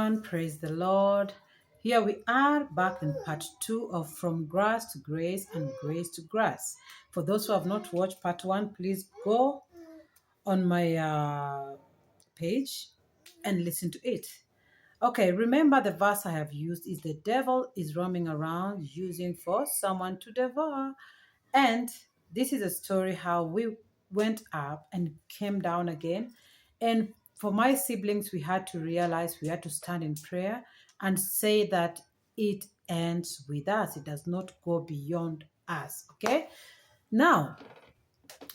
everyone, praise the Lord. Here we are back in part 2 of From Grass to Grace and Grace to Grass. For those who have not watched part 1, please go on my page and listen to it. Okay, remember the verse I have used is the devil is roaming around using for someone to devour. And this is a story how we went up and came down again. And for my siblings, we had to realize we had to stand in prayer and say that it ends with us. It does not go beyond us. Okay? Now,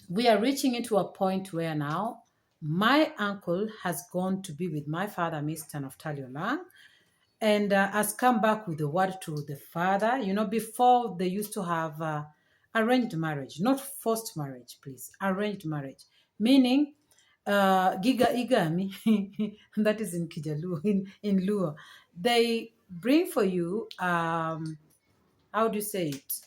we are reaching into a point where now my uncle has gone to be with my father, Mr. Naftali Olang, and has come back with the word to the father. You know, before they used to have arranged marriage, not forced marriage, please, arranged marriage, meaning giga igami, that is in Kijalu, in Luo. They bring for you, how do you say it?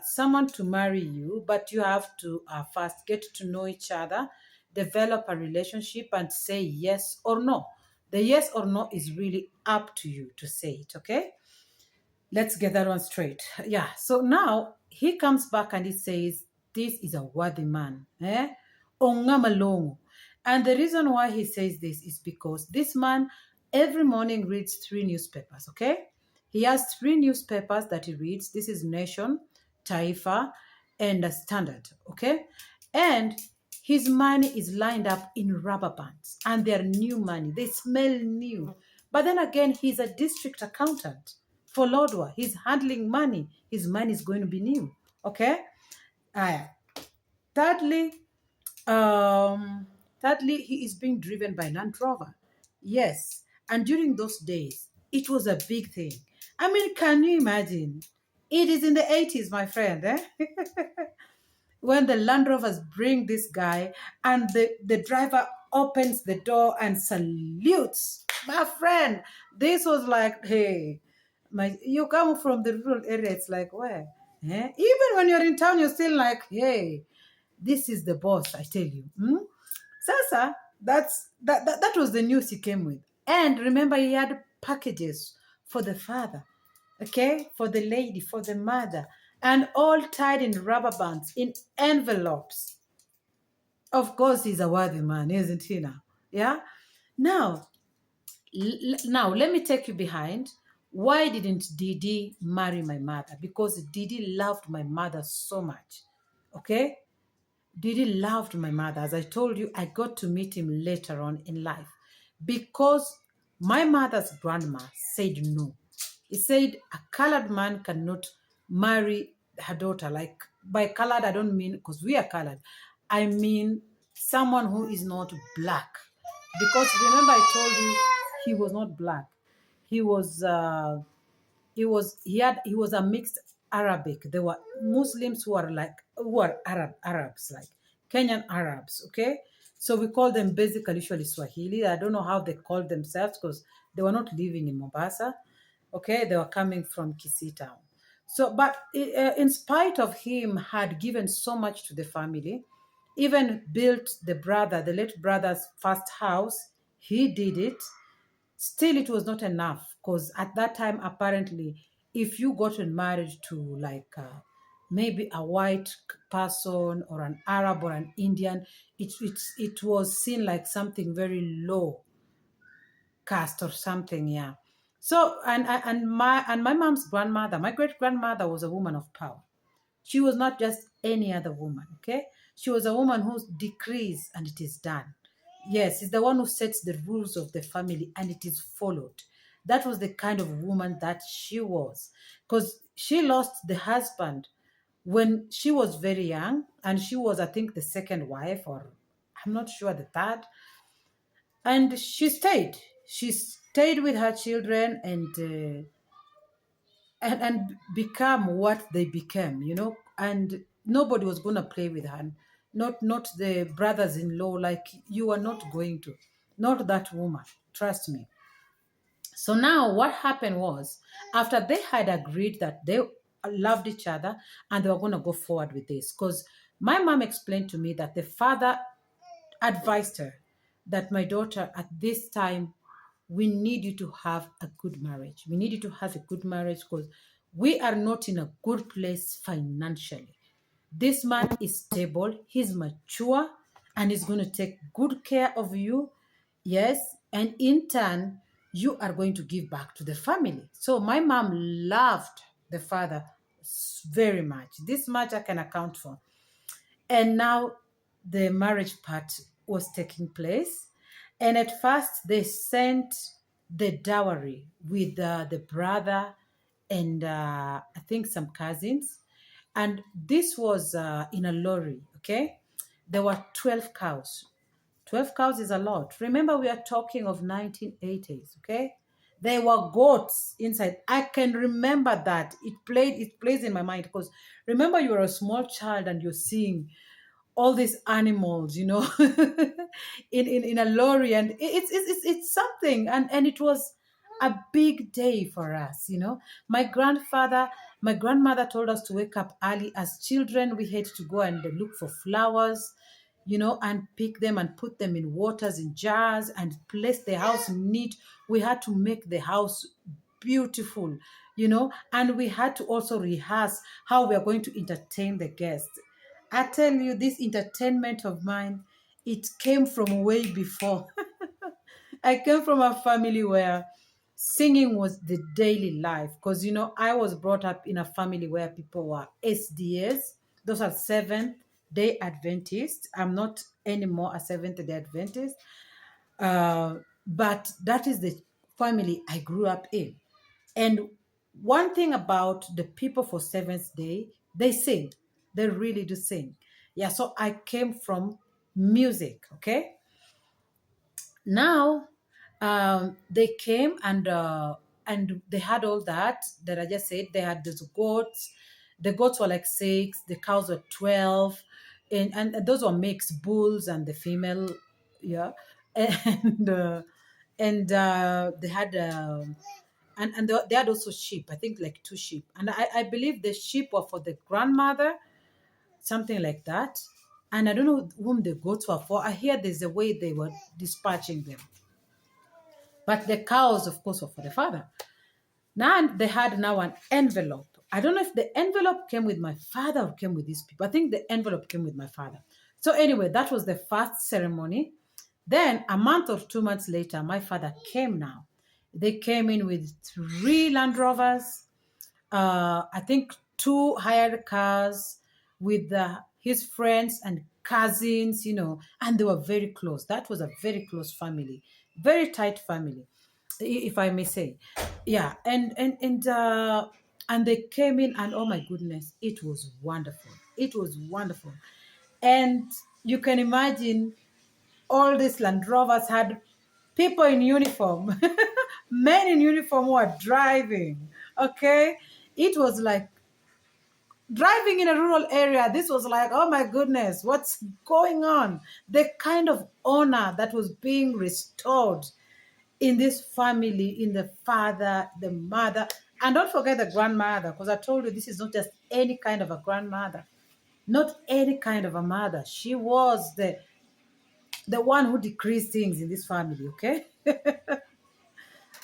Someone to marry you, but you have to first get to know each other, develop a relationship, and say yes or no. The yes or no is really up to you to say it, okay? Let's get that one straight. Yeah, so now he comes back and he says, this is a worthy man. Ongamalongo. And the reason why he says this is because this man every morning reads 3 newspapers, okay? He has 3 newspapers that he reads. This is Nation, Taifa, and the Standard, okay? And his money is lined up in rubber bands and they're new money. They smell new. But then again, he's a district accountant for Lodwa. He's handling money. His money is going to be new, okay? Thirdly, thirdly, he is being driven by Land Rover. Yes, and during those days, it was a big thing. I mean, can you imagine? It is in the 80s, my friend. When the Land Rovers bring this guy and the driver opens the door and salutes. My friend, this was like, hey, you come from the rural area, it's like, where? Even when you're in town, you're still like, hey, this is the boss, I tell you. Sasa, that was the news he came with. And remember, he had packages for the father, okay, for the lady, for the mother, and all tied in rubber bands, in envelopes. Of course, he's a worthy man, isn't he now? Yeah? Now, let me take you behind. Why didn't Didi marry my mother? Because Didi loved my mother so much, okay? Didi loved my mother. As I told you, I got to meet him later on in life because my mother's grandma said no. He said a colored man cannot marry her daughter. Like, by colored, I don't mean because we are colored. I mean someone who is not black. Because remember, I told you he was not black. He was he was a mixed Arabic. There were Muslims who are Arabs, like Kenyan Arabs, okay? So we call them basically usually Swahili. I don't know how they called themselves because they were not living in Mombasa, okay? They were coming from Kisii town. So, but in spite of him had given so much to the family, even built the late brother's first house, he did it. Still, it was not enough because at that time, apparently, if you gotten married to like maybe a white person or an Arab or an Indian, it was seen like something very low caste or something, yeah. So and my mom's grandmother, my great grandmother, was a woman of power. She was not just any other woman, okay? She was a woman who decrees and it is done. Yes, it's the one who sets the rules of the family and it is followed. That was the kind of woman that she was. Because she lost the husband when she was very young, and she was, I think, the second wife, or I'm not sure, the third. And she stayed. She stayed with her children and become what they became, and nobody was going to play with her, not the brothers-in-law, like you are not going to, not that woman, trust me. So now what happened was, after they had agreed that they loved each other and they were going to go forward with this, because my mom explained to me that the father advised her that my daughter at this time we need you to have a good marriage. We need you to have a good marriage because we are not in a good place financially. This man is stable, he's mature, and he's going to take good care of you. Yes, and in turn, you are going to give back to the family. So my mom loved the father very much. This much I can account for. And now the marriage part was taking place. And at first, they sent the dowry with the brother and I think some cousins. And this was in a lorry, okay? There were 12 cows. 12 cows is a lot. Remember, we are talking of 1980s, okay? There were goats inside. I can remember that. It plays in my mind because remember you were a small child and you're seeing all these animals, in a lorry, and it's something, and it was a big day for us. My grandmother told us to wake up early. As children, we had to go and look for flowers, and pick them and put them in waters in jars and place the house neat. We had to make the house beautiful, and we had to also rehearse how we are going to entertain the guests. I tell you, this entertainment of mine, it came from way before. I came from a family where singing was the daily life because, I was brought up in a family where people were SDS. Those are Seventh Day Adventists. I'm not anymore a Seventh Day Adventist. But that is the family I grew up in. And one thing about the people for Seventh Day, they sing. They really do sing. Yeah, so I came from music, okay? Now, they came and they had all that I just said. They had those goats. The goats were like 6, the cows were 12, and those were mixed bulls and the female, yeah, and they had and they had also sheep. I think like 2 sheep, and I believe the sheep were for the grandmother, something like that. And I don't know whom the goats were for. I hear there's a way they were dispatching them. But the cows, of course, were for the father. Now they had now an envelope. I don't know if the envelope came with my father or came with these people. I think the envelope came with my father. So anyway, that was the first ceremony. Then a month or 2 months later, my father came now. They came in with 3 Land Rovers, I think 2 hired cars with his friends and cousins, and they were very close. That was a very close family, very tight family, if I may say. Yeah, and they came in, and oh my goodness, it was wonderful. It was wonderful, and you can imagine all these Land Rovers had people in uniform, men in uniform who are driving. Okay, it was like driving in a rural area. This was like, oh my goodness, what's going on? The kind of honor that was being restored in this family, in the father, the mother, and don't forget the grandmother, because I told you this is not just any kind of a grandmother, not any kind of a mother. She was the one who decreased things in this family, okay?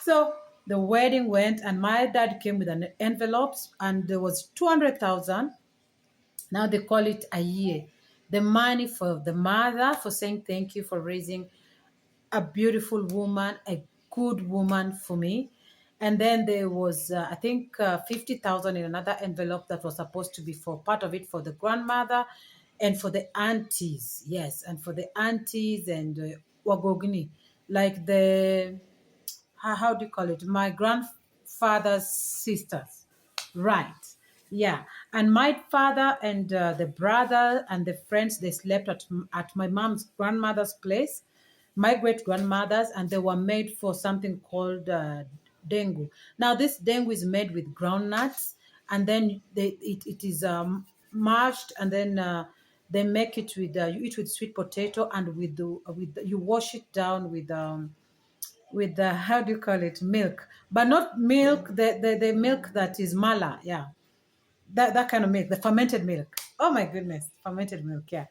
So the wedding went, and my dad came with an envelopes, and there was 200,000. Now they call it a year. The money for the mother for saying thank you for raising a beautiful woman, a good woman for me. And then there was, I think, 50,000 in another envelope that was supposed to be for part of it for the grandmother and for the aunties. Yes, and for the aunties and Wagogni, like how do you call it? My grandfather's sisters. Right. Yeah. And my father and the brother and the friends, they slept at my mom's grandmother's place, my great grandmother's, and they were made for something called dengu. Now, this dengu is made with groundnuts, and then it is mashed, and then they make it with, you eat with sweet potato, and you wash it down with the, how do you call it, milk, but not milk, the milk that is mala, yeah, that kind of milk, the fermented milk. Oh my goodness, fermented milk, yeah.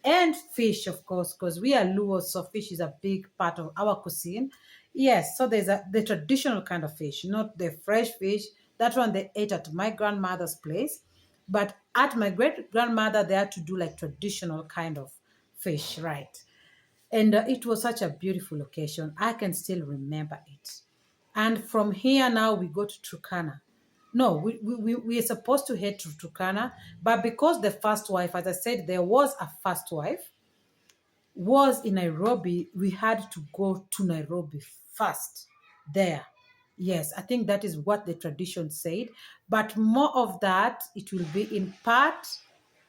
And fish, of course, because we are Luo, so fish is a big part of our cuisine. Yes, so there's the traditional kind of fish, not the fresh fish. That one they ate at my grandmother's place, but at my great grandmother they had to do like traditional kind of fish, right? And it was such a beautiful location. I can still remember it. And from here now we go to Turkana. No, we are supposed to head to Turkana, but because the first wife, as I said, there was a first wife, was in Nairobi, we had to go to Nairobi first there. Yes, I think that is what the tradition said. But more of that, it will be in part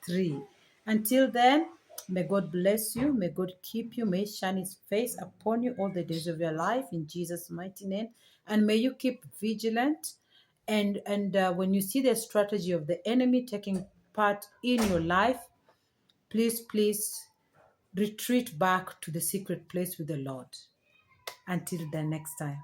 three. Until then, may God bless you. May God keep you. May He shine His face upon you all the days of your life in Jesus' mighty name. And may you keep vigilant. And when you see the strategy of the enemy taking part in your life, please retreat back to the secret place with the Lord. Until the next time.